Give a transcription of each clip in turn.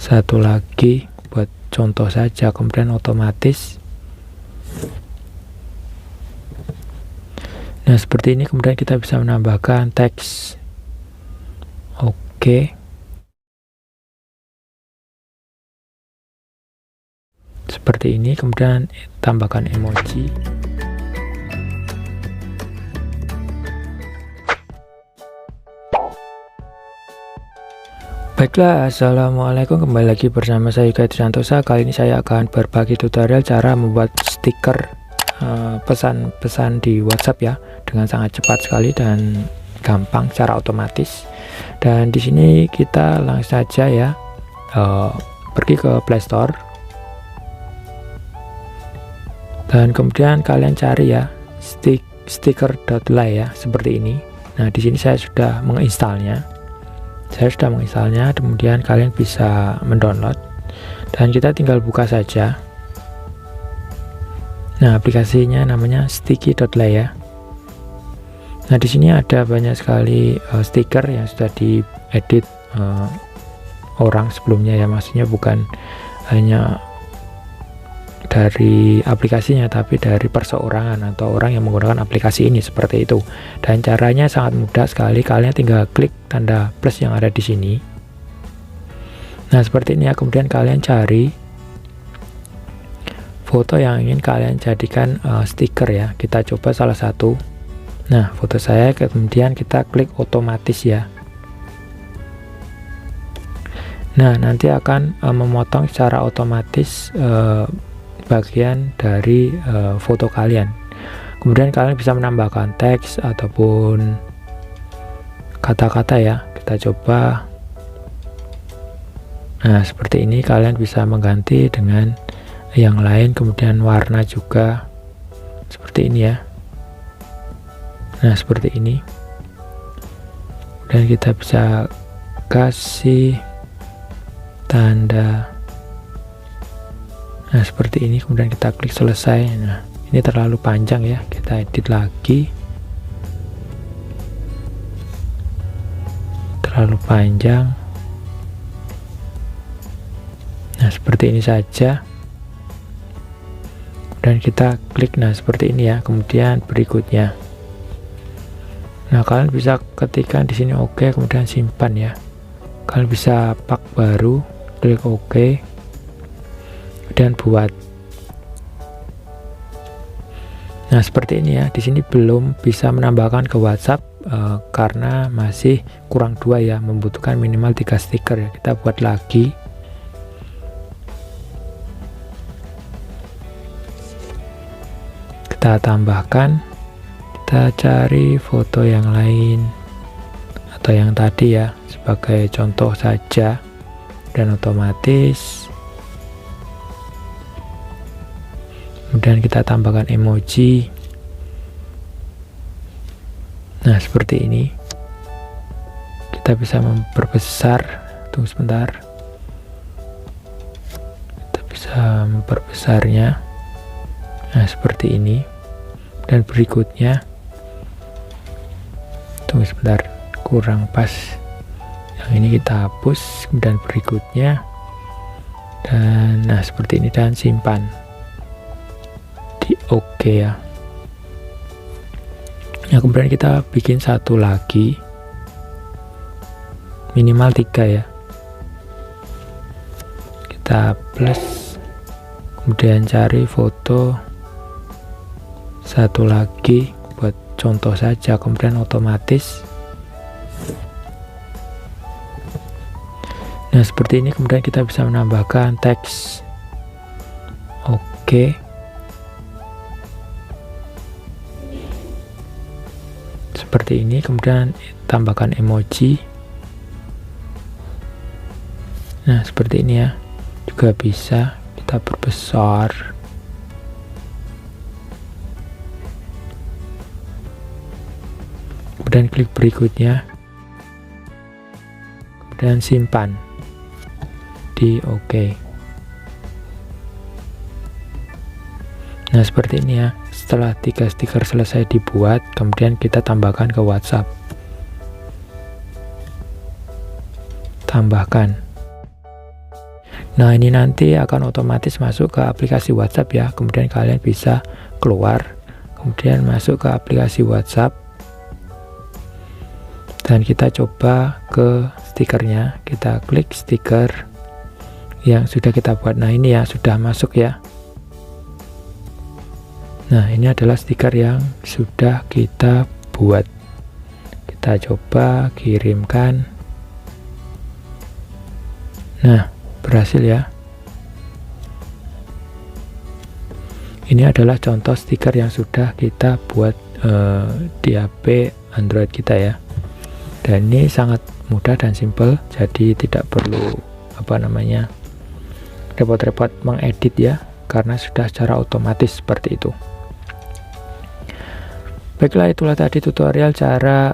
satu lagi buat contoh saja, kemudian otomatis. Nah seperti ini, kemudian kita bisa menambahkan teks. Oke, seperti ini, kemudian tambahkan emoji. Baiklah, assalamualaikum, kembali lagi bersama saya Yuga Santosa. Kali ini saya akan berbagi tutorial cara membuat stiker pesan-pesan di WhatsApp ya, dengan sangat cepat sekali dan gampang secara otomatis. Dan di sini kita langsung saja ya, pergi ke Play Store dan kemudian kalian cari ya sticker.ly ya, seperti ini. Nah di sini saya sudah menginstalnya. Kemudian kalian bisa mendownload dan kita tinggal buka saja. Nah, aplikasinya namanya sticky.ly ya. Nah, di sini ada banyak sekali stiker yang sudah diedit orang sebelumnya ya, maksudnya bukan hanya dari aplikasinya tapi dari perseorangan atau orang yang menggunakan aplikasi ini, seperti itu. Dan caranya sangat mudah sekali, kalian tinggal klik tanda plus yang ada di sini. Nah seperti ini ya, kemudian kalian cari foto yang ingin kalian jadikan stiker ya, kita coba salah satu. Nah foto saya, kemudian kita klik otomatis ya. Nah nanti akan memotong secara otomatis bagian dari foto kalian. Kemudian kalian bisa menambahkan teks ataupun kata-kata ya, kita coba. Nah seperti ini, kalian bisa mengganti dengan yang lain, kemudian warna juga seperti ini ya. Nah seperti ini, dan kita bisa kasih tanda. Nah seperti ini, kemudian kita klik selesai. Nah ini terlalu panjang ya, kita edit lagi, terlalu panjang. Nah seperti ini saja, dan kita klik. Nah seperti ini ya, kemudian berikutnya. Nah kalian bisa ketikkan di sini oke, kemudian simpan ya. Kalian bisa pak baru, klik oke dan buat. Nah seperti ini ya, di sini belum bisa menambahkan ke WhatsApp karena masih kurang 2 ya, membutuhkan minimal 3 stiker ya. Kita buat lagi. Kita tambahkan, kita cari foto yang lain atau yang tadi ya, sebagai contoh saja, dan otomatis. Kemudian kita tambahkan emoji. Nah seperti ini, kita bisa memperbesar. Tunggu sebentar, kita bisa memperbesarnya. Nah seperti ini, dan berikutnya. Tunggu sebentar, kurang pas, yang ini kita hapus, kemudian berikutnya. Dan nah seperti ini, dan simpan di oke ya. Nah kemudian kita bikin satu lagi, minimal 3 ya. Kita plus, kemudian cari foto satu lagi buat contoh saja, kemudian otomatis. Nah seperti ini, kemudian kita bisa menambahkan teks. Oke, seperti ini, kemudian tambahkan emoji. Nah seperti ini ya, juga bisa kita perbesar. Kemudian klik berikutnya, kemudian simpan di oke. Nah seperti ini ya, setelah 3 stiker selesai dibuat, kemudian kita tambahkan ke WhatsApp. Tambahkan. Nah, ini nanti akan otomatis masuk ke aplikasi WhatsApp ya. Kemudian kalian bisa keluar, kemudian masuk ke aplikasi WhatsApp, dan kita coba ke stikernya. Kita klik stiker yang sudah kita buat. Nah, ini ya sudah masuk ya. Nah, ini adalah stiker yang sudah kita buat. Kita coba kirimkan. Nah, berhasil ya. Ini adalah contoh stiker yang sudah kita buat di HP Android kita ya. Dan ini sangat mudah dan simple, jadi tidak perlu repot-repot mengedit ya, karena sudah secara otomatis seperti itu. Baiklah, itulah tadi tutorial cara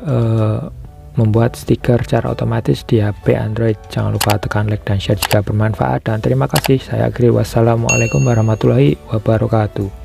membuat stiker secara otomatis di HP Android. Jangan lupa tekan like dan share jika bermanfaat, dan terima kasih. Saya akhiri, wassalamualaikum warahmatullahi wabarakatuh.